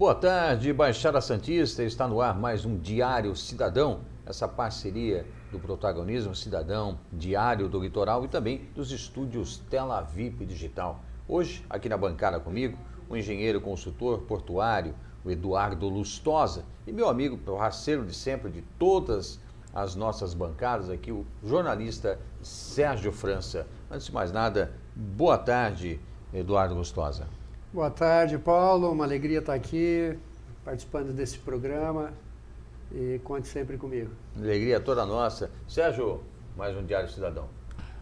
Boa tarde, Baixada Santista. Está no ar mais um Diário Cidadão, essa parceria do Protagonismo Cidadão, Diário do Litoral e também dos estúdios Tela VIP Digital. Hoje, aqui na bancada comigo, o engenheiro consultor portuário, o Eduardo Lustosa, e meu amigo, parceiro de sempre de todas as nossas bancadas aqui, o jornalista Sérgio França. Antes de mais nada, boa tarde, Eduardo Lustosa. Boa tarde, Paulo. Uma alegria estar aqui, participando desse programa, e conte sempre comigo. Alegria toda nossa. Sérgio, mais um Diário Cidadão.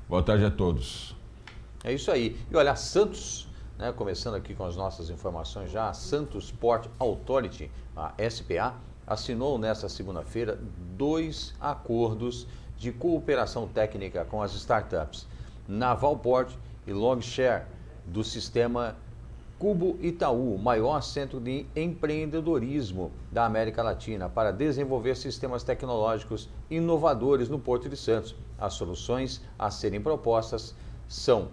Boa tarde a todos. É isso aí. E olha, a Santos, né, começando aqui com as nossas informações já, a Santos Port Authority, a SPA, assinou nesta segunda-feira 2 acordos de cooperação técnica com as startups Navalport e Logshare, do sistema Cubo Itaú, maior centro de empreendedorismo da América Latina, para desenvolver sistemas tecnológicos inovadores no Porto de Santos. As soluções a serem propostas são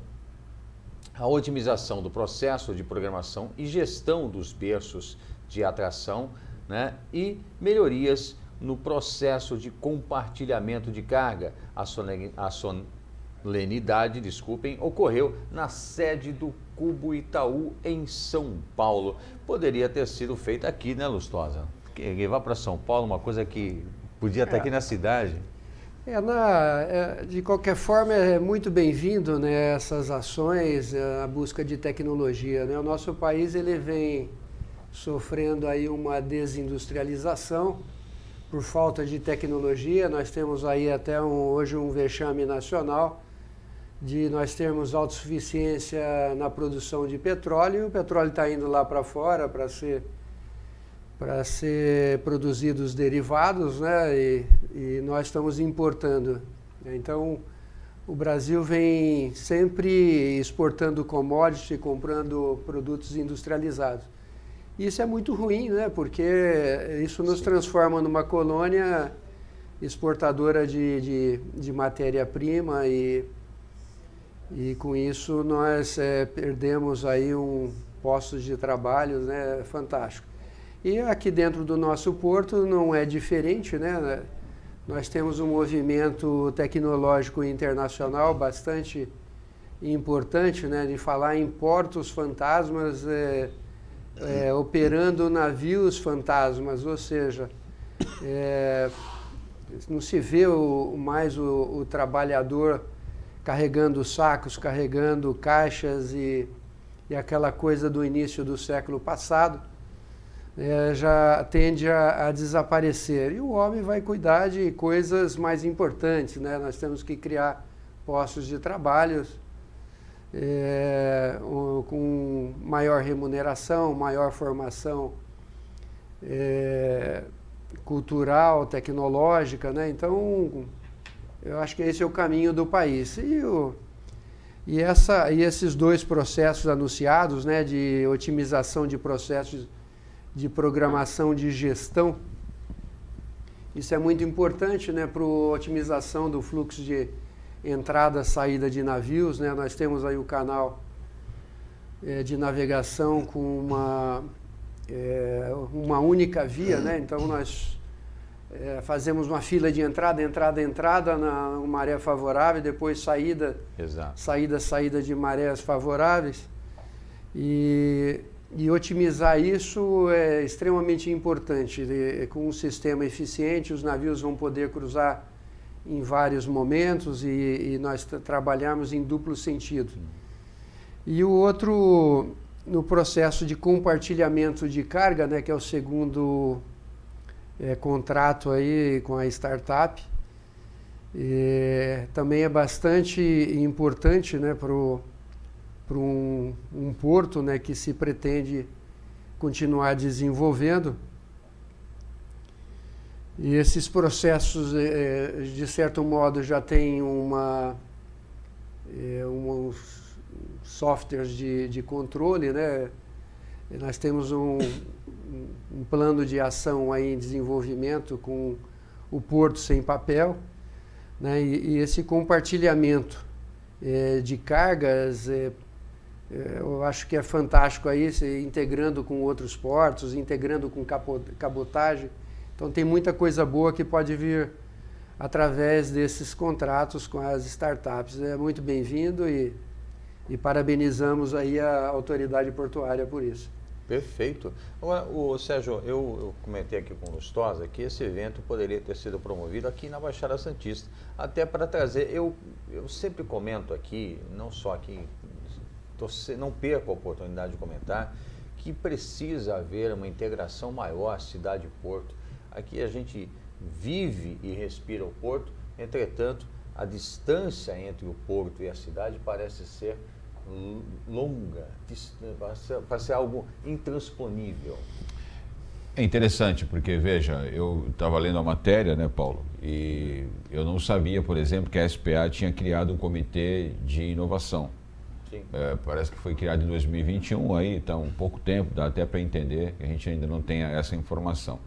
a otimização do processo de programação e gestão dos berços de atração, né, e melhorias no processo de compartilhamento de carga. A solenidade, ocorreu na sede do Cubo Itaú, em São Paulo. Poderia ter sido feita aqui, né, Lustosa? Levar para São Paulo, uma coisa que podia estar aqui na cidade. De qualquer forma, é muito bem-vindo, né, essas ações, a busca de tecnologia, né? O nosso país ele vem sofrendo aí uma desindustrialização por falta de tecnologia. Nós temos aí até hoje um vexame nacional de nós termos autossuficiência na produção de petróleo, e o petróleo está indo lá para fora para ser produzidos derivados, né? E nós estamos importando. Então, o Brasil vem sempre exportando commodity, comprando produtos industrializados. Isso é muito ruim, né? Porque isso nos transforma numa colônia exportadora de matéria-prima e com isso nós perdemos aí postos de trabalho, né, fantástico. E aqui dentro do nosso porto não é diferente, né? Nós temos um movimento tecnológico internacional bastante importante, né, de falar em portos fantasmas, operando navios fantasmas, ou seja, não se vê mais o trabalhador carregando sacos, carregando caixas e aquela coisa do início do século passado já tende a desaparecer. E o homem vai cuidar de coisas mais importantes, né? Nós temos que criar postos de trabalho com maior remuneração, maior formação cultural, tecnológica, né? Então, eu acho que esse é o caminho do país. E esses 2 processos anunciados, né, de otimização de processos de programação de gestão, isso é muito importante, né, para a otimização do fluxo de entrada e saída de navios, né? Nós temos aí o canal de navegação com uma única via, né? Então nós fazemos uma fila de entrada na maré favorável, depois saída de marés favoráveis, e otimizar isso é extremamente importante. Com um sistema eficiente, os navios vão poder cruzar em vários momentos e nós trabalhamos em duplo sentido. E o outro, no processo de compartilhamento de carga, né, que é o segundo contrato aí com a startup, também é bastante importante, né, para um porto, né, que se pretende continuar desenvolvendo. E esses processos, de certo modo, já têm uns softwares de controle, né? Nós temos um plano de ação aí em desenvolvimento com o Porto Sem Papel, né? E esse compartilhamento de cargas Eu acho que é fantástico aí, se integrando com outros portos, integrando com cabotagem. Então tem muita coisa boa que pode vir através desses contratos com as startups. É muito bem-vindo e parabenizamos aí a autoridade portuária por isso. Perfeito. Agora, Sérgio, eu comentei aqui com o Lustosa que esse evento poderia ter sido promovido aqui na Baixada Santista, até para trazer, eu sempre comento aqui, não só aqui, não perco a oportunidade de comentar, que precisa haver uma integração maior cidade-porto. Aqui a gente vive e respira o porto, entretanto, a distância entre o porto e a cidade parece ser longa, para ser algo intransponível. É interessante, porque, veja, eu estava lendo a matéria, né, Paulo, e eu não sabia, por exemplo, que a SPA tinha criado um comitê de inovação. Sim. Parece que foi criado em 2021, aí está um pouco tempo, dá até para entender, que a gente ainda não tem essa informação.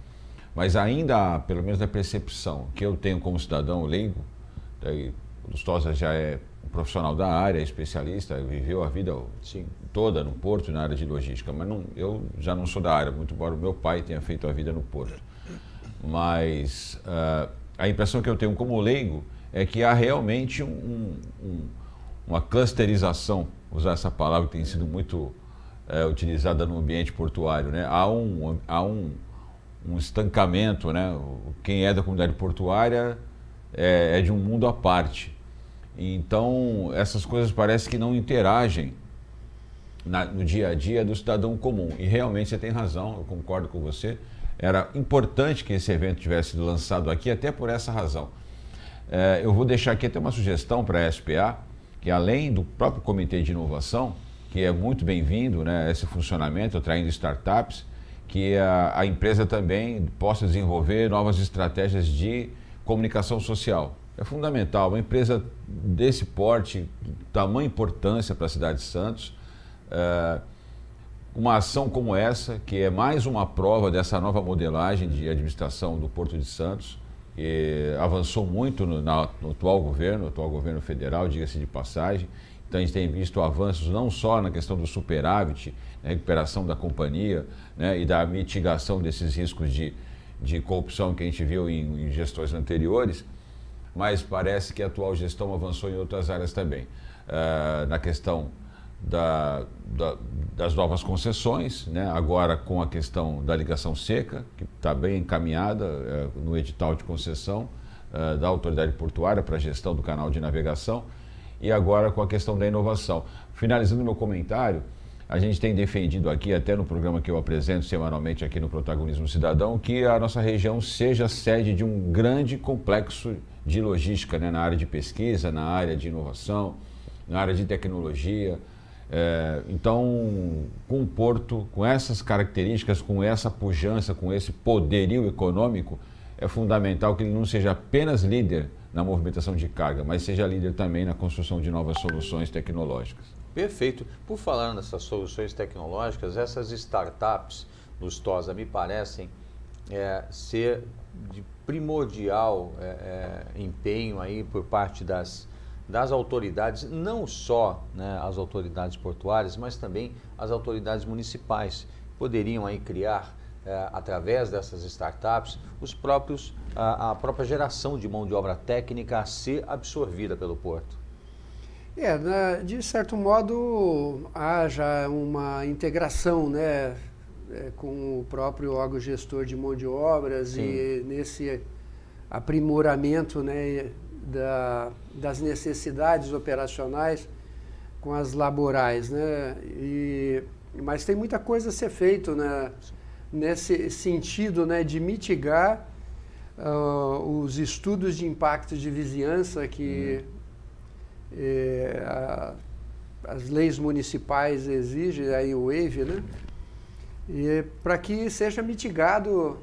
Mas ainda, pelo menos a percepção que eu tenho como cidadão leigo, daí, o Lustosa já é um profissional da área, especialista, viveu a vida toda no porto, na área de logística, mas eu já não sou da área, muito embora o meu pai tenha feito a vida no porto. Mas a impressão que eu tenho como leigo é que há realmente uma clusterização, usar essa palavra que tem sido muito utilizada no ambiente portuário, né? Há um estancamento, né? Quem é da comunidade portuária é de um mundo à parte. Então, essas coisas parecem que não interagem no dia a dia do cidadão comum. E realmente você tem razão, eu concordo com você. Era importante que esse evento tivesse sido lançado aqui, até por essa razão. Eu vou deixar aqui até uma sugestão para a SPA, que além do próprio Comitê de Inovação, que é muito bem-vindo, né, esse funcionamento, atraindo startups, que a empresa também possa desenvolver novas estratégias de comunicação social. É fundamental, uma empresa desse porte, tamanha importância para a cidade de Santos, uma ação como essa, que é mais uma prova dessa nova modelagem de administração do Porto de Santos, que avançou muito no atual governo federal, diga-se de passagem. Então a gente tem visto avanços não só na questão do superávit, na recuperação da companhia, né, e da mitigação desses riscos de corrupção que a gente viu em gestões anteriores, mas parece que a atual gestão avançou em outras áreas também. Na questão das novas concessões, né, agora com a questão da ligação seca, que está bem encaminhada no edital de concessão da autoridade portuária para a gestão do canal de navegação, e agora com a questão da inovação. Finalizando meu comentário, a gente tem defendido aqui, até no programa que eu apresento semanalmente aqui no Protagonismo Cidadão, que a nossa região seja sede de um grande complexo de logística, né, na área de pesquisa, na área de inovação, na área de tecnologia. Então, com o Porto, com essas características, com essa pujança, com esse poderio econômico, é fundamental que ele não seja apenas líder na movimentação de carga, mas seja líder também na construção de novas soluções tecnológicas. Perfeito. Por falar nessas soluções tecnológicas, essas startups, Lustosa, me parecem ser de primordial empenho aí por parte das autoridades, não só, né, as autoridades portuárias, mas também as autoridades municipais. Poderiam aí criar, através dessas startups, a própria geração de mão de obra técnica a ser absorvida pelo Porto. De certo modo, há já uma integração, né, com o próprio órgão gestor de mão de obras. Sim. E nesse aprimoramento, né, das necessidades operacionais com as laborais, né? Mas tem muita coisa a ser feito, né, nesse sentido, né, de mitigar os estudos de impacto de vizinhança que as leis municipais exigem, aí o WAVE, né? E para que seja mitigado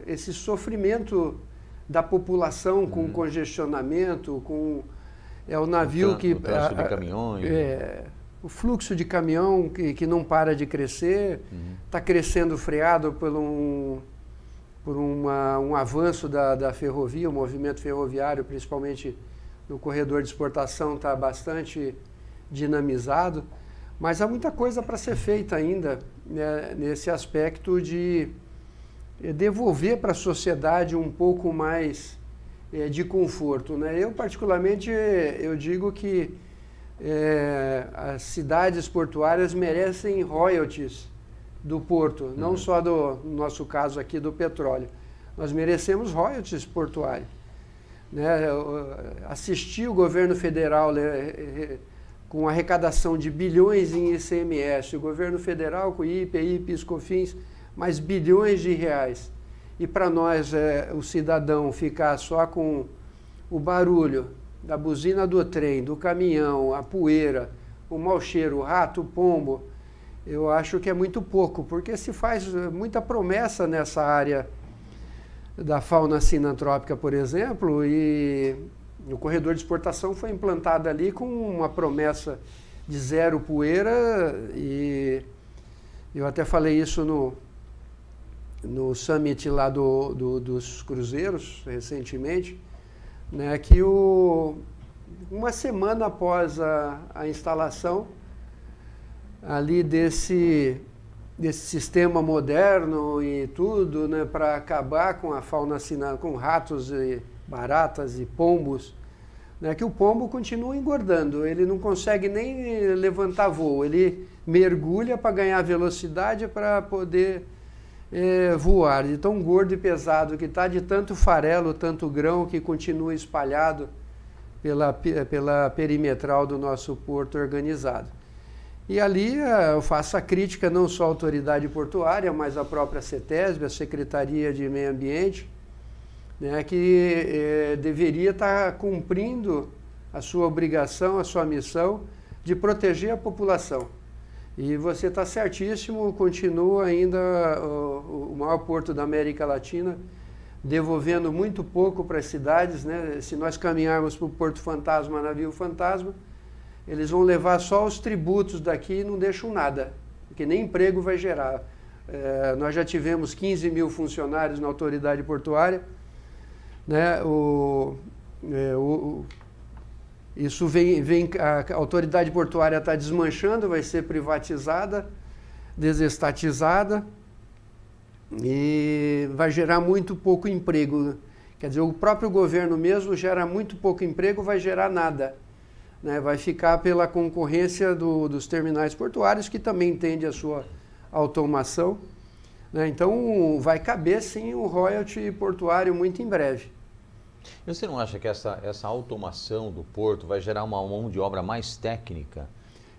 esse sofrimento da população com congestionamento, com o navio o trânsito de caminhões, o fluxo de caminhão que não para de crescer, está crescendo freado por um avanço da ferrovia, o movimento ferroviário, principalmente no corredor de exportação, está bastante dinamizado, Mas há muita coisa para ser feita ainda, né, nesse aspecto de devolver para a sociedade um pouco mais de conforto, né? Eu, particularmente, eu digo que as cidades portuárias merecem royalties do porto, não só no nosso caso aqui do petróleo. Nós merecemos royalties portuários, né? Assistir o governo federal com arrecadação de bilhões em ICMS, o governo federal com IPI, PIS, COFINS, mais bilhões de reais. E para nós, o cidadão, ficar só com o barulho da buzina do trem, do caminhão, a poeira, o mau cheiro, o rato, o pombo, eu acho que é muito pouco, porque se faz muita promessa nessa área da fauna sinantrópica, por exemplo, e o corredor de exportação foi implantado ali com uma promessa de zero poeira, e eu até falei isso no summit lá dos cruzeiros, recentemente, né, que uma semana após a instalação ali desse sistema moderno e tudo, né, para acabar com a fauna com ratos e baratas e pombos, né, que o pombo continua engordando, ele não consegue nem levantar voo, ele mergulha para ganhar velocidade para poder voar, de tão gordo e pesado que está, de tanto farelo, tanto grão que continua espalhado pela perimetral do nosso porto organizado. E ali eu faço a crítica não só à autoridade portuária, mas à própria CETESB, a Secretaria de Meio Ambiente, né, que deveria estar cumprindo a sua obrigação, a sua missão de proteger a população. E você está certíssimo, continua ainda o maior porto da América Latina, devolvendo muito pouco para as cidades, né? Se nós caminharmos para o Porto Fantasma, Navio Fantasma, eles vão levar só os tributos daqui e não deixam nada, porque nem emprego vai gerar. Nós já tivemos 15 mil funcionários na autoridade portuária, né? Isso a autoridade portuária está desmanchando, vai ser privatizada, desestatizada e vai gerar muito pouco emprego. Quer dizer, o próprio governo mesmo gera muito pouco emprego, vai gerar nada, né? Vai ficar pela concorrência dos terminais portuários, que também tende a sua automação, né? Então vai caber sim um royalty portuário muito em breve. E você não acha que essa automação do porto vai gerar uma mão de obra mais técnica?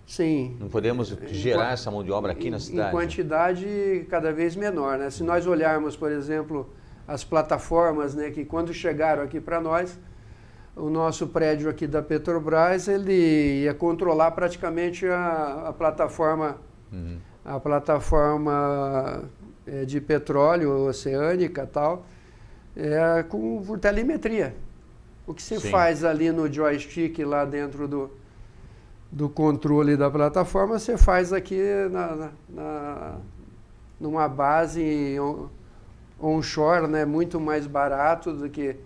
Sim. Não podemos gerar essa mão de obra aqui na cidade? Em quantidade cada vez menor, né? Se nós olharmos, por exemplo, as plataformas, né, que quando chegaram aqui para nós, o nosso prédio aqui da Petrobras, ele ia controlar praticamente a plataforma, a plataforma de petróleo oceânica e tal, por telemetria. O que se faz ali no joystick, lá dentro do controle da plataforma, você faz aqui numa base onshore, né, muito mais barato do que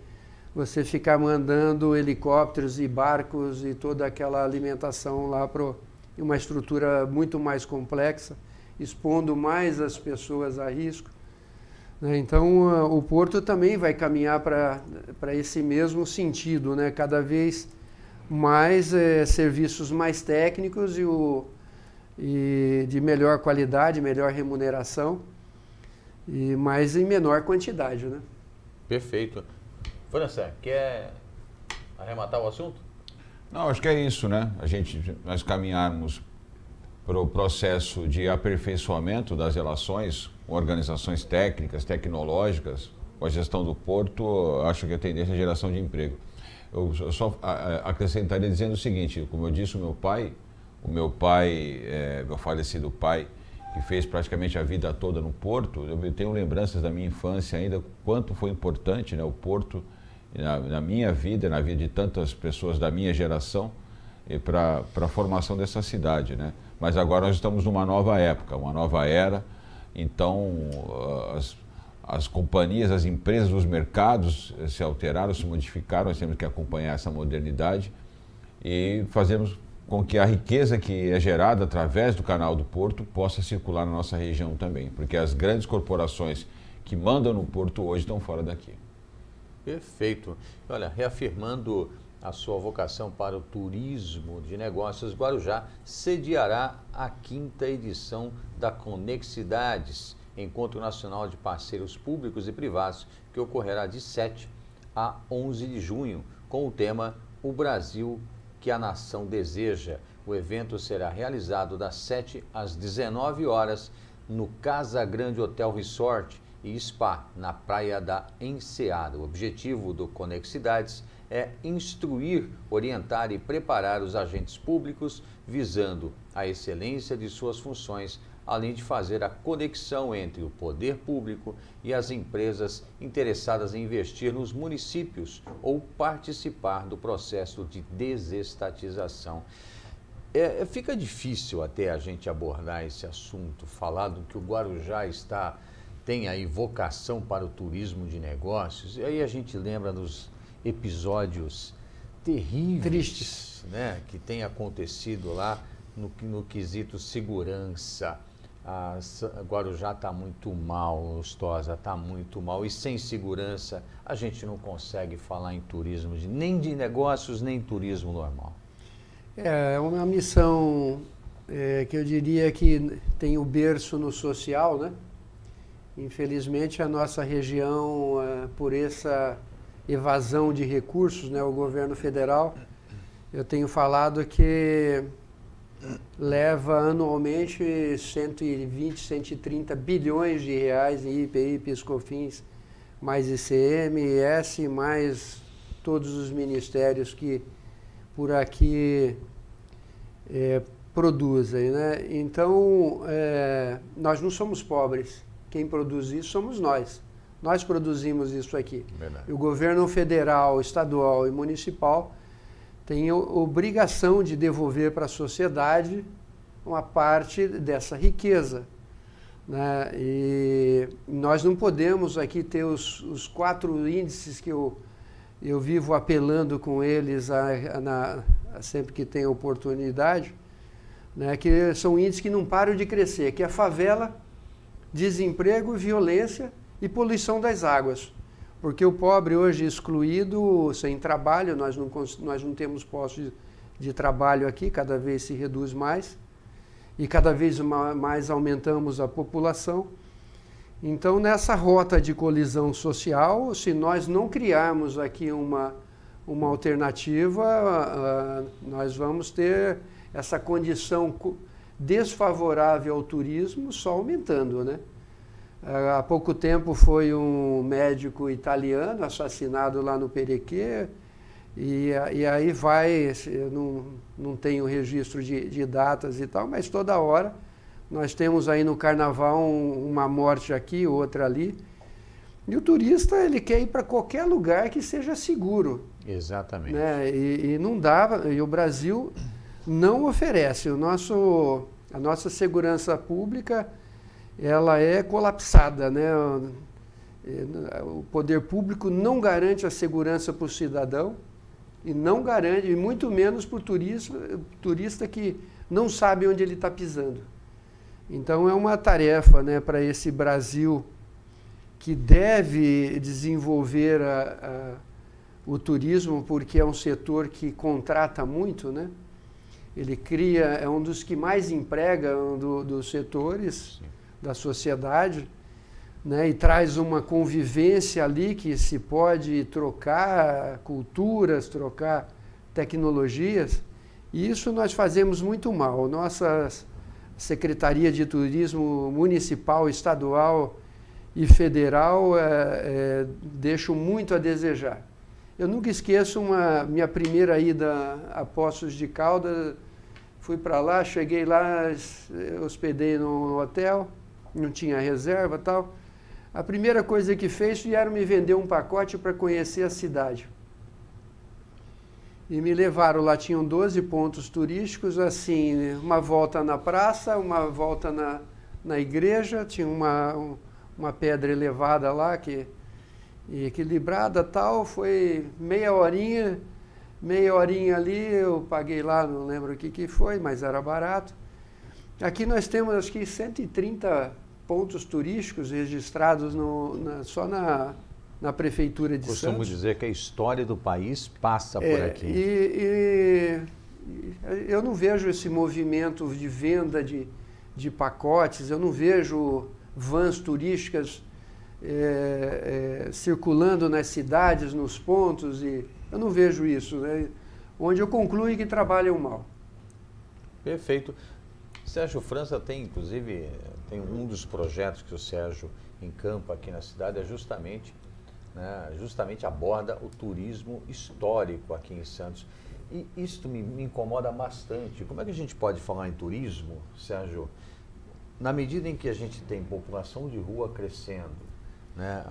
você ficar mandando helicópteros e barcos e toda aquela alimentação lá para uma estrutura muito mais complexa, expondo mais as pessoas a risco. Então, o porto também vai caminhar para esse mesmo sentido, né? Cada vez mais serviços mais técnicos e de melhor qualidade, melhor remuneração, mas em menor quantidade, né? Perfeito. França, quer arrematar o assunto? Não, acho que é isso, né? Nós caminharmos para o processo de aperfeiçoamento das relações com organizações técnicas, tecnológicas, com a gestão do porto, acho que a tendência é a geração de emprego. Eu só acrescentaria dizendo o seguinte: como eu disse, meu falecido pai, que fez praticamente a vida toda no porto, eu tenho lembranças da minha infância ainda, quanto foi importante, né, o porto na minha vida, na vida de tantas pessoas da minha geração, para a formação dessa cidade, né? Mas agora nós estamos numa nova época, uma nova era. Então, as companhias, as empresas, os mercados se alteraram, se modificaram, nós temos que acompanhar essa modernidade e com que a riqueza que é gerada através do canal do Porto possa circular na nossa região também, porque as grandes corporações que mandam no Porto hoje estão fora daqui. Perfeito. Olha, reafirmando a sua vocação para o turismo de negócios, Guarujá sediará a 5ª edição da Conexidades, Encontro Nacional de Parceiros Públicos e Privados, que ocorrerá de 7 a 11 de junho, com o tema O Brasil que a Nação Deseja. O evento será realizado das 7 às 19 horas no Casa Grande Hotel Resort e Spa, na Praia da Enseada. O objetivo do Conexidades é instruir, orientar e preparar os agentes públicos, visando a excelência de suas funções, além de fazer a conexão entre o poder público e as empresas interessadas em investir nos municípios ou participar do processo de desestatização. Fica difícil até a gente abordar esse assunto, falar do que o Guarujá tem aí vocação para o turismo de negócios, e aí a gente lembra dos episódios terríveis, tristes, né, que tem acontecido lá no quesito segurança. A Guarujá está muito mal, Lustosa, está muito mal, e sem segurança a gente não consegue falar em turismo, nem de negócios, nem turismo normal. É uma missão que eu diria que tem o berço no social, né? Infelizmente a nossa região, por essa evasão de recursos, né, o governo federal, eu tenho falado que leva anualmente 120, 130 bilhões de reais em IPI, PIS/COFINS, mais ICMS, mais todos os ministérios que por aqui produzem, né? Então, nós não somos pobres. Quem produz isso somos nós. Nós produzimos isso aqui. Verdade. E o governo federal, estadual e municipal tem obrigação de devolver para a sociedade uma parte dessa riqueza, né? E nós não podemos aqui ter os 4 índices que eu vivo apelando com eles sempre que tem oportunidade, né? Que são índices que não param de crescer, que é a favela, desemprego, violência e poluição das águas. Porque o pobre hoje excluído, sem trabalho, nós não temos postos de trabalho aqui, cada vez se reduz mais, e cada vez mais aumentamos a população. Então, nessa rota de colisão social, se nós não criarmos aqui uma alternativa, nós vamos ter essa condição desfavorável ao turismo só aumentando, né? Há pouco tempo foi um médico italiano assassinado lá no Perequê, e aí eu não tenho registro de datas e tal, mas toda hora nós temos aí no carnaval uma morte aqui, outra ali. E o turista, ele quer ir para qualquer lugar que seja seguro. Exatamente. Né? E não dá, e o Brasil não oferece. A nossa segurança pública, ela é colapsada, né? O poder público não garante a segurança para o cidadão e não garante, e muito menos para o turista que não sabe onde ele está pisando. Então é uma tarefa, né, para esse Brasil que deve desenvolver o turismo, porque é um setor que contrata muito, né? Ele é um dos que mais emprega dos setores da sociedade, né? E traz uma convivência ali que se pode trocar culturas, trocar tecnologias, e isso nós fazemos muito mal. Nossa Secretaria de Turismo Municipal, Estadual e Federal deixam muito a desejar. Eu nunca esqueço minha primeira ida a Poços de Caldas. Fui para lá, cheguei lá, hospedei no hotel, não tinha reserva e tal. A primeira coisa que fez vieram me vender um pacote para conhecer a cidade. E me levaram lá, tinham 12 pontos turísticos, assim, uma volta na praça, uma volta na igreja, tinha uma pedra elevada lá, equilibrada tal, foi meia horinha, meia horinha ali, eu paguei lá, não lembro o que foi, mas era barato. Aqui nós temos, acho que 130 pontos turísticos registrados só na Prefeitura de Santos. Costumo dizer que a história do país passa por aqui. E eu não vejo esse movimento de venda de pacotes, eu não vejo vans turísticas circulando nas cidades, nos pontos, e eu não vejo isso, né? Onde eu concluo que trabalham mal. Perfeito. Sérgio França tem, inclusive, um dos projetos que o Sérgio encampa aqui na cidade, justamente aborda o turismo histórico aqui em Santos. E isso me incomoda bastante. Como é que a gente pode falar em turismo, Sérgio, na medida em que a gente tem população de rua crescendo, né?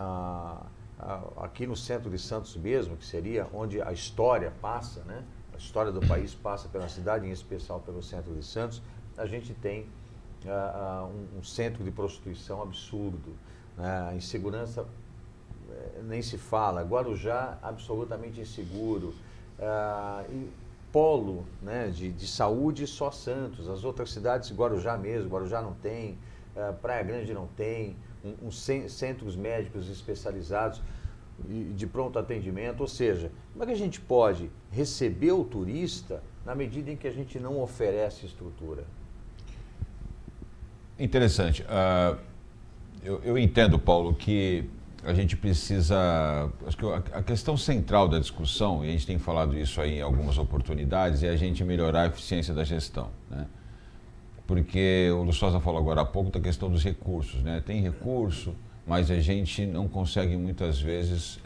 Aqui no centro de Santos mesmo, que seria onde a história passa, né? A história do país passa pela cidade, em especial pelo centro de Santos, a gente tem um centro de prostituição absurdo, né? A insegurança nem se fala, Guarujá absolutamente inseguro, e polo, né, de saúde só Santos, as outras cidades, Guarujá mesmo, Guarujá não tem, Praia Grande não tem, centros médicos especializados de pronto atendimento, ou seja, como é que a gente pode receber o turista na medida em que a gente não oferece estrutura? Interessante. Eu entendo, Paulo, que a gente precisa... Acho que a questão central da discussão, e a gente tem falado isso aí em algumas oportunidades, é a gente melhorar a eficiência da gestão, né? Porque o Lustosa falou agora há pouco da questão dos recursos, né? Tem recurso, mas a gente não consegue muitas vezes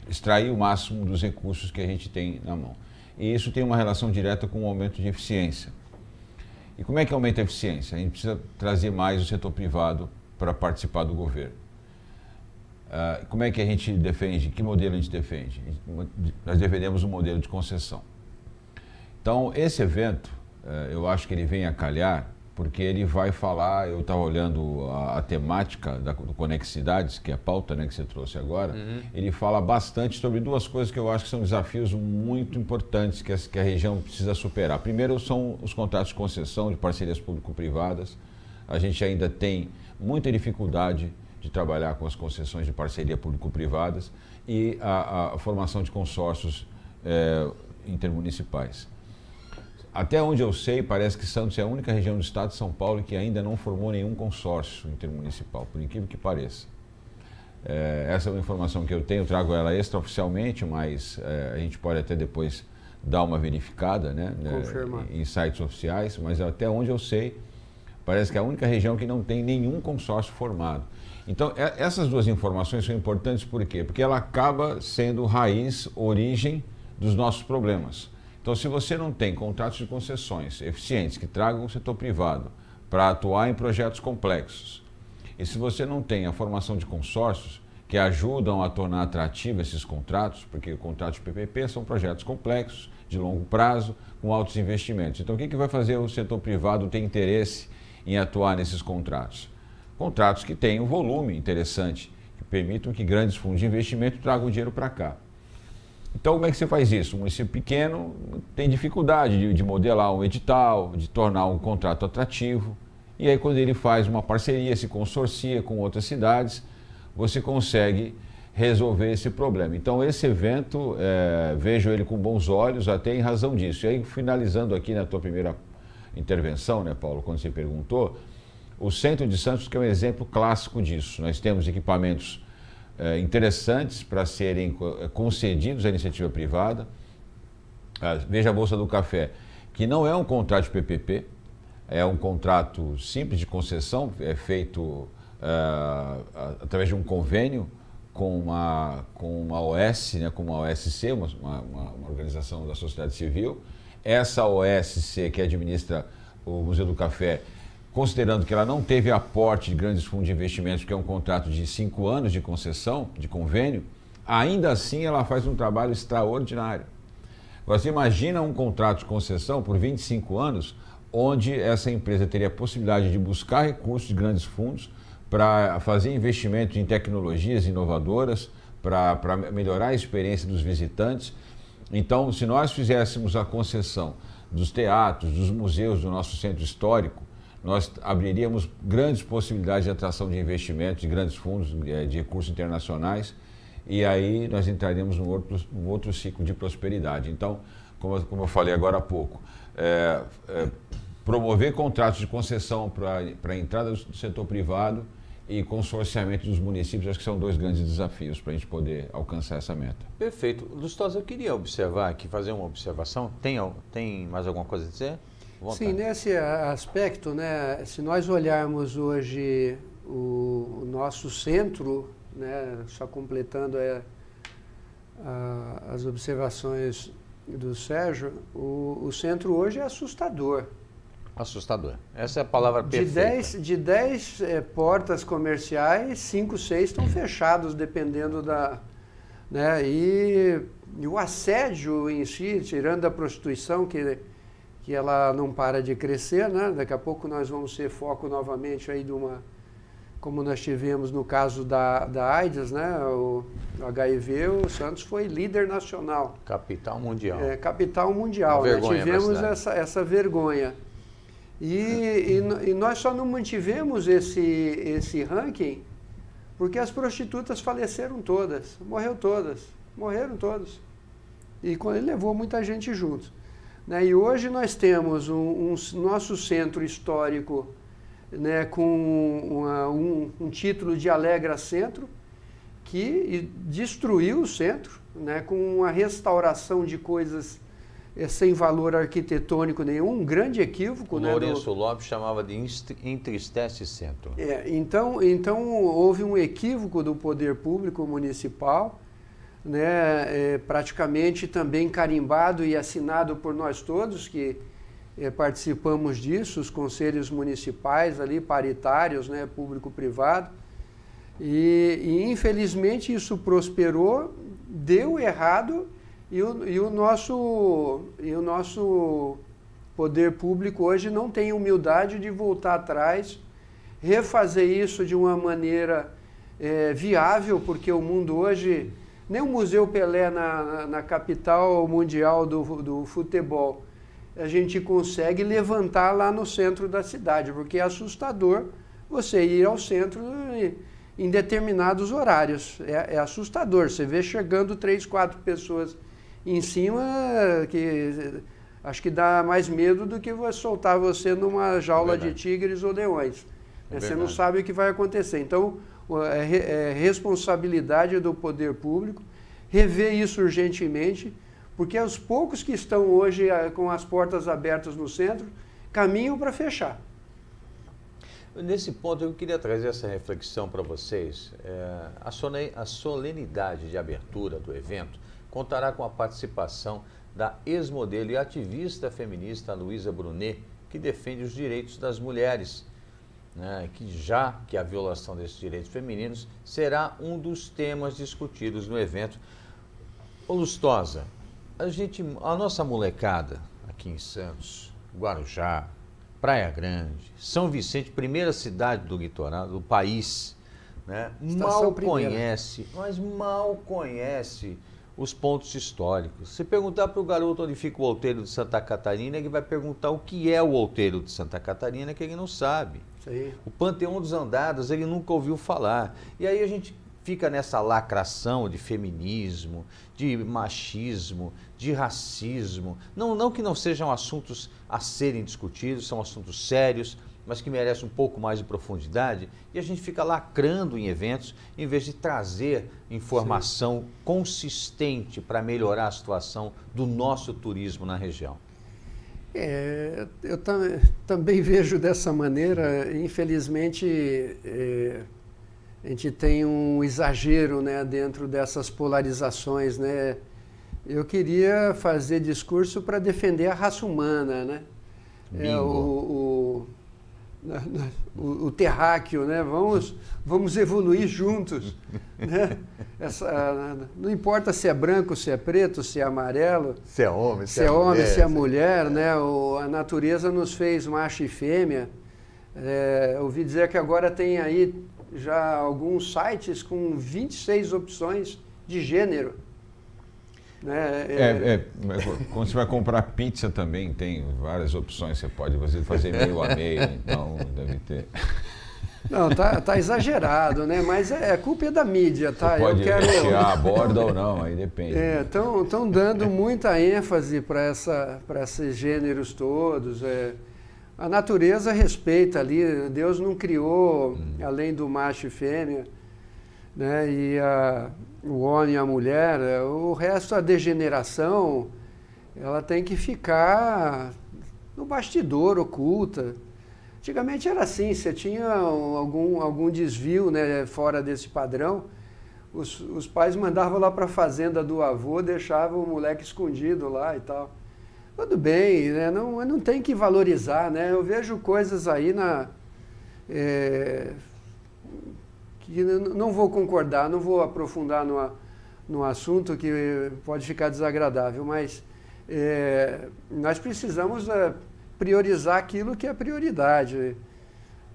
extrair o máximo dos recursos que a gente tem na mão. E isso tem uma relação direta com o aumento de eficiência. E como é que aumenta a eficiência? A gente precisa trazer mais o setor privado para participar do governo. Como é que a gente defende? Que modelo a gente defende? Nós defendemos um modelo de concessão. Então, esse evento, eu acho que ele vem a calhar, porque ele vai falar, eu estava olhando a temática do Conexidades, que é a pauta, né, que você trouxe agora, ele fala bastante sobre duas coisas que eu acho que são desafios muito importantes que a região precisa superar. Primeiro são os contratos de concessão, de parcerias público-privadas. A gente ainda tem muita dificuldade de trabalhar com as concessões de parceria público-privadas e a formação de consórcios intermunicipais. Até onde eu sei, parece que Santos é a única região do estado de São Paulo que ainda não formou nenhum consórcio intermunicipal, por incrível que pareça. Essa é uma informação que eu tenho, trago ela extraoficialmente, mas a gente pode até depois dar uma verificada, né, em sites oficiais, mas até onde eu sei, parece que é a única região que não tem nenhum consórcio formado. Então, essas duas informações são importantes por quê? Porque ela acaba sendo raiz, origem dos nossos problemas. Então, se você não tem contratos de concessões eficientes que tragam o setor privado para atuar em projetos complexos, e se você não tem a formação de consórcios que ajudam a tornar atrativos esses contratos, porque contratos de PPP são projetos complexos, de longo prazo, com altos investimentos. Então, o que vai fazer o setor privado ter interesse em atuar nesses contratos? Contratos que tenham volume interessante, que permitam que grandes fundos de investimento tragam dinheiro para cá. Então, como é que você faz isso? Um município pequeno tem dificuldade de modelar um edital, de tornar um contrato atrativo. E aí, quando ele faz uma parceria, se consorcia com outras cidades, você consegue resolver esse problema. Então, esse evento, vejo ele com bons olhos, até em razão disso. E aí, finalizando aqui na tua primeira intervenção, né, Paulo, quando você perguntou, o Centro de Santos, que é um exemplo clássico disso. Nós temos equipamentos interessantes para serem concedidos à iniciativa privada. Veja a Bolsa do Café, que não é um contrato de PPP, é um contrato simples de concessão, é feito através de um convênio com uma OS, né, com uma OSC, uma organização da sociedade civil. Essa OSC que administra o Museu do Café, considerando que ela não teve aporte de grandes fundos de investimentos, porque é um contrato de 5 anos de concessão, de convênio, ainda assim ela faz um trabalho extraordinário. Você imagina um contrato de concessão por 25 anos, onde essa empresa teria a possibilidade de buscar recursos de grandes fundos para fazer investimentos em tecnologias inovadoras, para melhorar a experiência dos visitantes Então, se nós fizéssemos a concessão dos teatros, dos museus do nosso centro histórico, nós abriríamos grandes possibilidades de atração de investimentos, de grandes fundos, de recursos internacionais, e aí nós entraríamos num outro ciclo de prosperidade. Então, como eu falei agora há pouco, promover contratos de concessão para a entrada do setor privado e consorciamento dos municípios, acho que são dois grandes desafios para a gente poder alcançar essa meta. Perfeito. Lustosa, eu queria observar aqui, fazer uma observação. Tem mais alguma coisa a dizer? Sim, nesse aspecto, né, se nós olharmos hoje o nosso centro, né, só completando as observações do Sérgio, o centro hoje é assustador. Assustador. Essa é a palavra perfeita. De 10 portas comerciais, 5, 6 estão fechados, dependendo da... Né, e o assédio em si, tirando a prostituição, que ela não para de crescer, né? Daqui a pouco nós vamos ser foco novamente aí de uma... Como nós tivemos no caso da AIDS, né? O HIV, o Santos foi líder nacional. Capital mundial. Capital mundial. Nós tivemos essa vergonha. E nós só não mantivemos esse ranking porque as prostitutas faleceram todas, morreram todas. E quando ele levou muita gente junto. Né? E hoje nós temos nosso centro histórico, né, com um título de Alegra Centro, que destruiu o centro, né, com uma restauração de coisas sem valor arquitetônico nenhum, um grande equívoco. O Lourenço Lopes chamava de Entristece Centro. Então houve um equívoco do poder público municipal, né, praticamente também carimbado e assinado por nós todos, que participamos disso, os conselhos municipais ali, paritários, né, público-privado, e infelizmente isso prosperou, deu errado, e o nosso poder público hoje não tem humildade de voltar atrás, refazer isso de uma maneira viável, porque o mundo hoje, nem o Museu Pelé na capital mundial do futebol, a gente consegue levantar lá no centro da cidade, porque é assustador você ir ao centro em determinados horários. É assustador, você vê chegando 3, 4 pessoas em cima, que acho que dá mais medo do que soltar você numa jaula de tigres ou leões. Você não sabe o que vai acontecer. Então, é responsabilidade do poder público rever isso urgentemente, porque os poucos que estão hoje com as portas abertas no centro caminham para fechar. Nesse ponto, eu queria trazer essa reflexão para vocês. A solenidade de abertura do evento contará com a participação da ex-modelo e ativista feminista Luísa Brunet, que defende os direitos das mulheres, né, que a violação desses direitos femininos será um dos temas discutidos no evento. Ô Lustosa, a nossa molecada aqui em Santos, Guarujá, Praia Grande, São Vicente, primeira cidade do litoral do país, né, mal conhece os pontos históricos. Se perguntar para o garoto onde fica o Outeiro de Santa Catarina, ele vai perguntar o que é o Outeiro de Santa Catarina, que ele não sabe. Sim. O Panteão dos Andados, ele nunca ouviu falar. E aí a gente fica nessa lacração de feminismo, de machismo, de racismo. Não que não sejam assuntos a serem discutidos, são assuntos sérios, mas que merecem um pouco mais de profundidade, e a gente fica lacrando em eventos, em vez de trazer informação consistente para melhorar a situação do nosso turismo na região. Eu também vejo dessa maneira. Infelizmente, a gente tem um exagero, né, dentro dessas polarizações, né? Eu queria fazer discurso para defender a raça humana, né? O terráqueo, né? Vamos evoluir juntos, né? Não importa se é branco, se é preto, se é amarelo, se é homem, se é mulher, né? A natureza nos fez macho e fêmea. Ouvi dizer que agora tem aí já alguns sites com 26 opções de gênero. né? Quando você vai comprar pizza também tem várias opções, você pode fazer meio a meio, então deve ter. Não, tá exagerado, né? Mas culpa é da mídia, tá? Você pode rechear a borda ou não, aí depende. Estão dando muita ênfase para esses gêneros todos. A natureza respeita ali, Deus não criou além do macho e fêmea, né? E o homem e a mulher, o resto, a degeneração, ela tem que ficar no bastidor, oculta. Antigamente era assim, você tinha algum desvio, né, fora desse padrão, os pais mandavam lá para a fazenda do avô, deixavam o moleque escondido lá e tal. Tudo bem, né, não tem que valorizar, né? Eu vejo coisas aí que não vou concordar, não vou aprofundar no assunto que pode ficar desagradável, mas nós precisamos priorizar aquilo que é prioridade,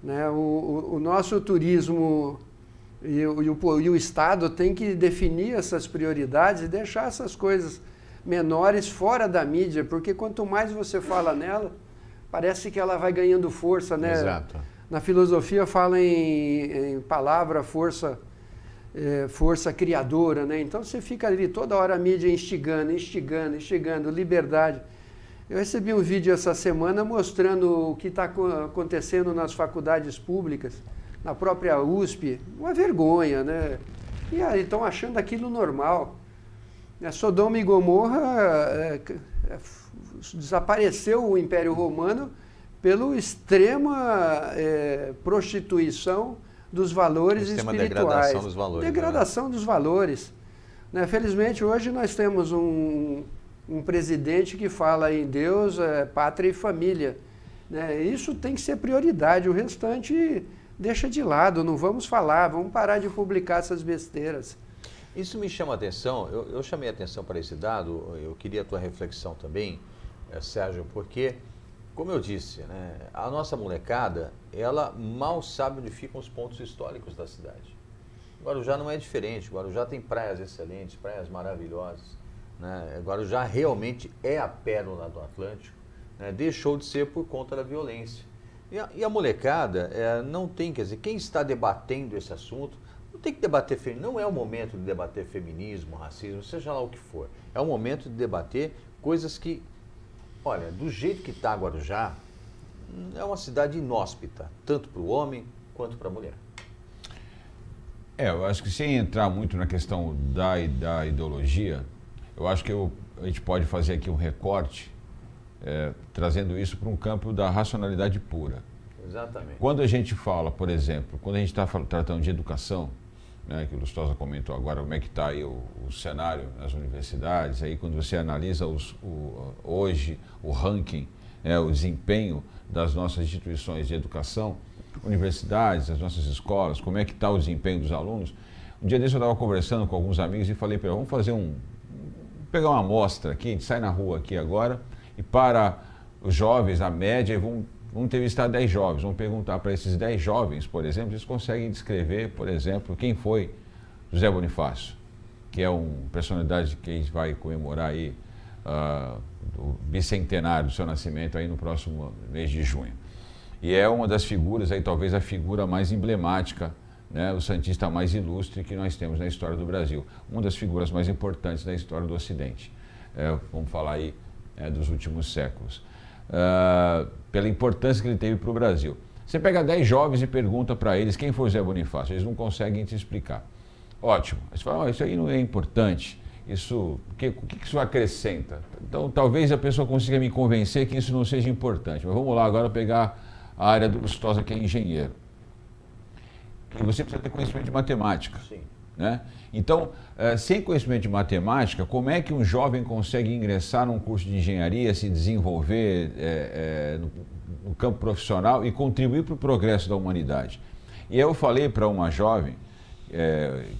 né? O nosso turismo e o Estado tem que definir essas prioridades e deixar essas coisas menores fora da mídia, porque quanto mais você fala nela, parece que ela vai ganhando força, né? Exato. Na filosofia fala em palavra força criadora, né? Então você fica ali toda hora a mídia instigando, liberdade. Eu recebi um vídeo essa semana mostrando o que está acontecendo nas faculdades públicas, na própria USP, uma vergonha, né? E aí estão achando aquilo normal. Sodoma e Gomorra desapareceu o Império Romano pela extrema prostituição dos valores espirituais. Degradação dos valores. Degradação dos valores. Né? Felizmente, hoje nós temos um presidente que fala em Deus, pátria e família. Né? Isso tem que ser prioridade, o restante deixa de lado, não vamos falar, vamos parar de publicar essas besteiras. Isso me chama a atenção, eu chamei a atenção para esse dado, eu queria a tua reflexão também, Sérgio, porque, como eu disse, né, a nossa molecada, ela mal sabe onde ficam os pontos históricos da cidade. Guarujá não é diferente, Guarujá tem praias excelentes, praias maravilhosas, né? Guarujá realmente é a pérola do Atlântico, né? Deixou de ser por conta da violência. E a molecada não tem, quer dizer, quem está debatendo esse assunto, não tem que debater, não é o momento de debater feminismo, racismo, seja lá o que for. É o momento de debater coisas que, olha, do jeito que está Guarujá, é uma cidade inóspita, tanto para o homem quanto para a mulher. Eu acho que sem entrar muito na questão da ideologia, eu acho que a gente pode fazer aqui um recorte, trazendo isso para um campo da racionalidade pura. Exatamente. Quando a gente fala, por exemplo, quando a gente está tratando de educação, né, que o Lustosa comentou agora, como é que está aí o cenário nas universidades, aí quando você analisa hoje o ranking, o desempenho das nossas instituições de educação, universidades, as nossas escolas, como é que está o desempenho dos alunos. Um dia desse eu estava conversando com alguns amigos e falei para eles, vamos fazer pegar uma amostra aqui, a gente sai na rua aqui agora e para os jovens, a média, vamos entrevistar 10 jovens, vamos perguntar para esses 10 jovens, por exemplo, eles conseguem descrever, por exemplo, quem foi José Bonifácio, que é uma personalidade que a gente vai comemorar aí o bicentenário do seu nascimento aí no próximo mês de junho. E é uma das figuras, aí talvez a figura mais emblemática, né, o santista mais ilustre que nós temos na história do Brasil. Uma das figuras mais importantes da história do Ocidente. Vamos falar aí dos últimos séculos. Pela importância que ele teve para o Brasil. Você pega 10 jovens e pergunta para eles quem foi José Bonifácio, eles não conseguem te explicar. Ótimo. Você fala, isso aí não é importante, o que isso acrescenta? Então talvez a pessoa consiga me convencer que isso não seja importante, mas vamos lá agora pegar a área do Lustosa, que é engenheiro. E você precisa ter conhecimento de matemática. Sim. Né? Então, sem conhecimento de matemática, como é que um jovem consegue ingressar num curso de engenharia, se desenvolver no campo profissional e contribuir para o progresso da humanidade? E aí eu falei para uma jovem,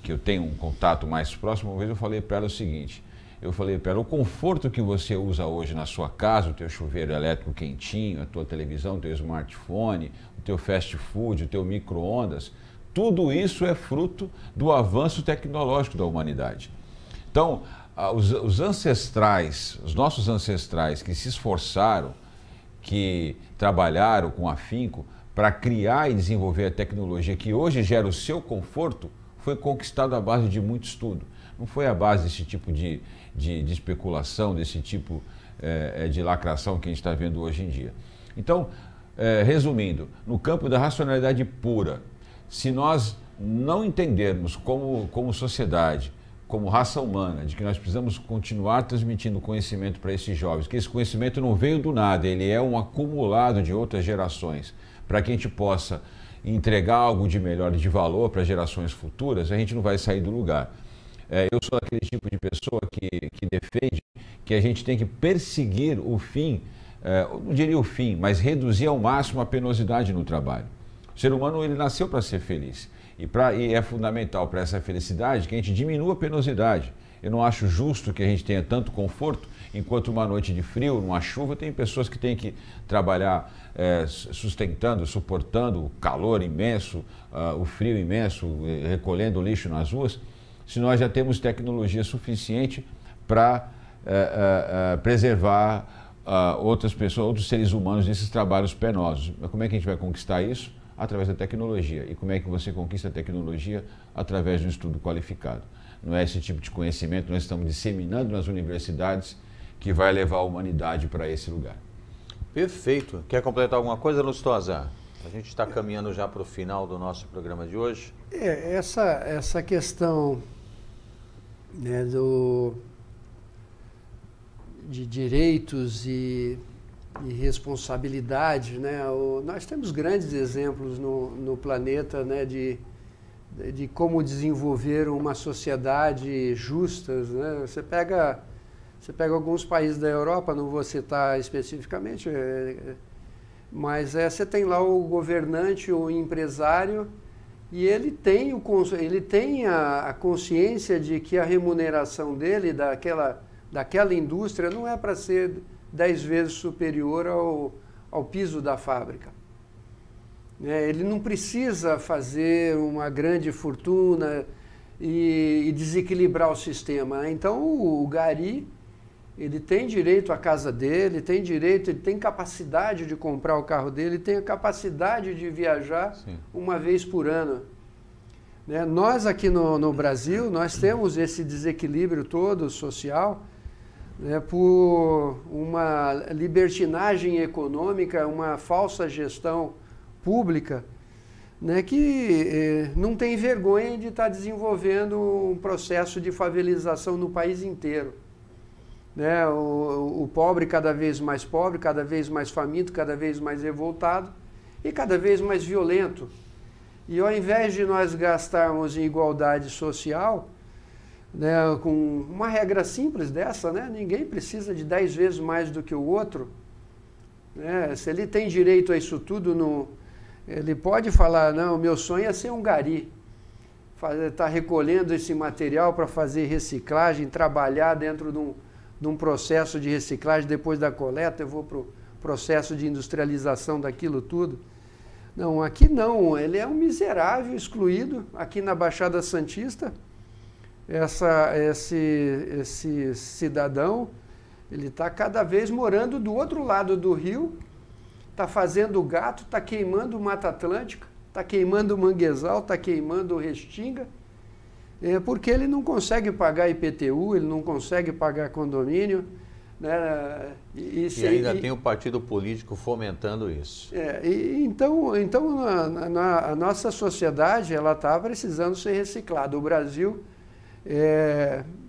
que eu tenho um contato mais próximo, uma vez eu falei para ela o seguinte, eu falei para ela, o conforto que você usa hoje na sua casa, o teu chuveiro elétrico quentinho, a tua televisão, o teu smartphone, o teu fast food, o teu micro-ondas, tudo isso é fruto do avanço tecnológico da humanidade. Então, os ancestrais, os nossos ancestrais que se esforçaram, que trabalharam com afinco para criar e desenvolver a tecnologia que hoje gera o seu conforto, foi conquistado à base de muito estudo. Não foi à base desse tipo de especulação, desse tipo de lacração que a gente está vendo hoje em dia. Então, resumindo, no campo da racionalidade pura, se nós não entendermos como sociedade, como raça humana, de que nós precisamos continuar transmitindo conhecimento para esses jovens, que esse conhecimento não veio do nada, ele é um acumulado de outras gerações, para que a gente possa entregar algo de melhor e de valor para gerações futuras, a gente não vai sair do lugar. Eu sou aquele tipo de pessoa que defende que a gente tem que perseguir o fim, não diria o fim, mas reduzir ao máximo a penosidade no trabalho. O ser humano, ele nasceu para ser feliz. E é fundamental para essa felicidade que a gente diminua a penosidade. Eu não acho justo que a gente tenha tanto conforto, enquanto uma noite de frio, numa chuva, tem pessoas que têm que trabalhar sustentando, suportando o calor imenso, o frio imenso, recolhendo lixo nas ruas, se nós já temos tecnologia suficiente para preservar outras pessoas, outros seres humanos nesses trabalhos penosos. Mas como é que a gente vai conquistar isso? Através da tecnologia. E como é que você conquista a tecnologia? Através de um estudo qualificado. Não é esse tipo de conhecimento que nós estamos disseminando nas universidades que vai levar a humanidade para esse lugar. Perfeito. Quer completar alguma coisa, Lustosa? A gente está caminhando já para o final do nosso programa de hoje. Essa questão, né, de direitos e responsabilidade, né? Nós temos grandes exemplos no planeta, né, de como desenvolver uma sociedade justa, né? Você pega alguns países da Europa, não vou citar especificamente, mas você tem lá o governante, o empresário, e ele tem a consciência de que a remuneração dele, daquela indústria, não é para ser 10 vezes superior ao piso da fábrica. Ele não precisa fazer uma grande fortuna e desequilibrar o sistema. Então, o gari, ele tem direito à casa dele, ele tem capacidade de comprar o carro dele, ele tem a capacidade de viajar uma vez por ano. Nós aqui no Brasil, nós temos esse desequilíbrio todo social, por uma libertinagem econômica, uma falsa gestão pública, que não tem vergonha de estar desenvolvendo um processo de favelização no país inteiro. O pobre cada vez mais pobre, cada vez mais faminto, cada vez mais revoltado e cada vez mais violento. E ao invés de nós gastarmos em igualdade social, com uma regra simples dessa, ninguém precisa de 10 vezes mais do que o outro. Se ele tem direito a isso tudo, ele pode falar, não, meu sonho é ser um gari, estar recolhendo esse material para fazer reciclagem, trabalhar dentro de um processo de reciclagem, depois da coleta eu vou para o processo de industrialização daquilo tudo. Não, aqui não, ele é um miserável excluído, aqui na Baixada Santista. Esse cidadão, ele está cada vez morando do outro lado do rio, está fazendo gato, está queimando Mata Atlântica, está queimando manguezal, está queimando restinga, porque ele não consegue pagar IPTU, ele não consegue pagar condomínio. E ainda tem o partido político fomentando isso. Então a nossa sociedade está precisando ser reciclada. O Brasil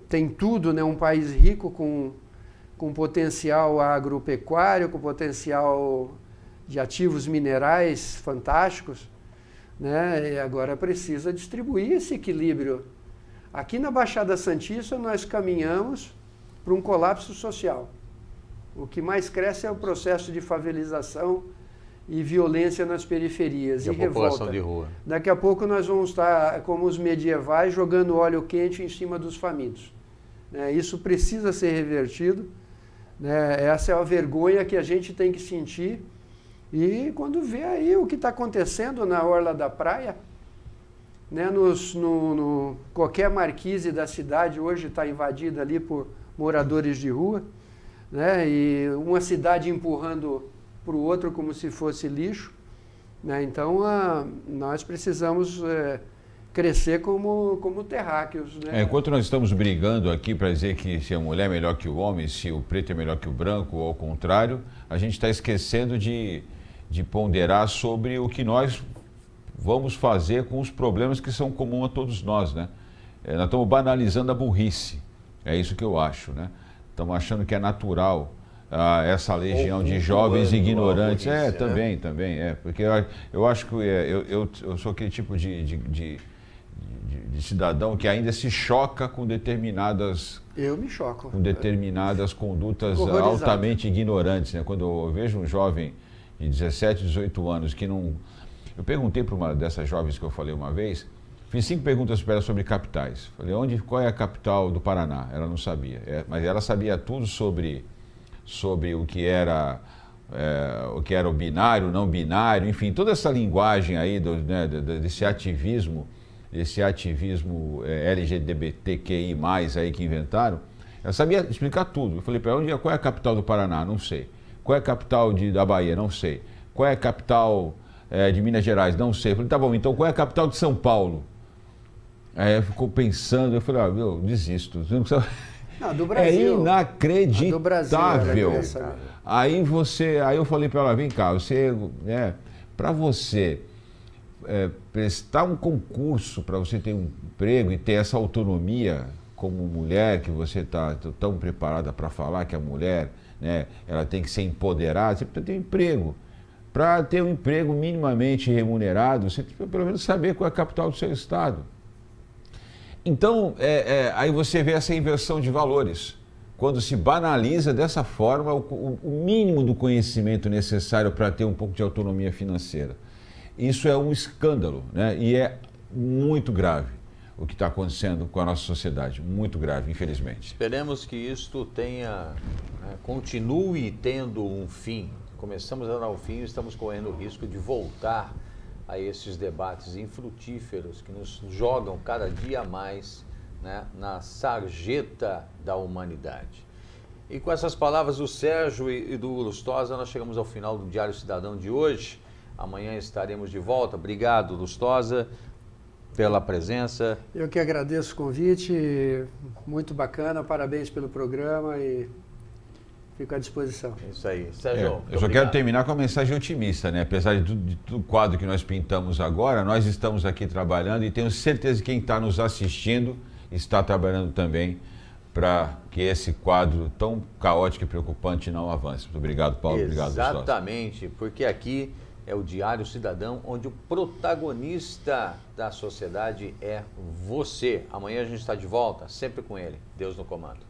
tem tudo, um país rico com potencial agropecuário, com potencial de ativos minerais fantásticos, e agora precisa distribuir esse equilíbrio. Aqui na Baixada Santista nós caminhamos para um colapso social. O que mais cresce é o processo de favelização e violência nas periferias e população de rua. Daqui a pouco nós vamos estar, como os medievais, jogando óleo quente em cima dos famintos. Isso precisa ser revertido. Essa é a vergonha que a gente tem que sentir. E quando vê aí o que está acontecendo na orla da praia, né, qualquer marquise da cidade hoje está invadida ali por moradores de rua, né, e uma cidade empurrando para o outro como se fosse lixo, né, então nós precisamos crescer como terráqueos. Né? Enquanto nós estamos brigando aqui para dizer que se a mulher é melhor que o homem, se o preto é melhor que o branco ou ao contrário, a gente está esquecendo de ponderar sobre o que nós vamos fazer com os problemas que são comuns a todos nós, né? Nós estamos banalizando a burrice, é isso que eu acho, né? Estamos achando que é natural essa legião de jovens ignorantes. Burrice, também, porque eu acho que eu sou aquele tipo de cidadão que ainda se choca com determinadas... Eu me choco. Com determinadas condutas altamente ignorantes, né? Quando eu vejo um jovem de 17, 18 anos que não... Eu perguntei para uma dessas jovens que eu falei uma vez, fiz 5 perguntas para ela sobre capitais. Falei, qual é a capital do Paraná? Ela não sabia, mas ela sabia tudo sobre o que era o binário, não binário, enfim, toda essa linguagem aí desse ativismo LGBTQI+, aí que inventaram. Ela sabia explicar tudo. Eu falei para ela, qual é a capital do Paraná? Não sei. Qual é a capital da Bahia? Não sei. Qual é a capital de Minas Gerais? Não sei. Eu falei, tá bom, então qual é a capital de São Paulo? Aí ela ficou pensando, eu falei, eu desisto. Não, do Brasil. É inacreditável. Do Brasil, Aí eu falei para ela, vem cá, para você prestar um concurso, para você ter um emprego e ter essa autonomia como mulher, que você está tão preparada para falar que a mulher, né, ela tem que ser empoderada, você precisa ter um emprego. Para ter um emprego minimamente remunerado, você precisa pelo menos saber qual é a capital do seu estado. Então, aí você vê essa inversão de valores. Quando se banaliza dessa forma o mínimo do conhecimento necessário para ter um pouco de autonomia financeira. Isso é um escândalo, né? E é muito grave o que está acontecendo com a nossa sociedade. Muito grave, infelizmente. Esperemos que isto continue tendo um fim. Começamos a dar um fim e estamos correndo o risco de voltar a esses debates infrutíferos que nos jogam cada dia mais, né, na sarjeta da humanidade. E com essas palavras do Sérgio e do Lustosa, nós chegamos ao final do Diário Cidadão de hoje. Amanhã estaremos de volta. Obrigado, Lustosa, pela presença. Eu que agradeço o convite, muito bacana, parabéns pelo programa e fico à disposição. Isso aí. Sérgio, eu só quero terminar com uma mensagem otimista, né? Apesar de todo o quadro que nós pintamos agora, nós estamos aqui trabalhando e tenho certeza que quem está nos assistindo está trabalhando também para que esse quadro tão caótico e preocupante não avance. Muito obrigado, Paulo. Obrigado, Gustavo. Exatamente, porque aqui é o Diário Cidadão, onde o protagonista da sociedade é você. Amanhã a gente está de volta, sempre com ele. Deus no comando.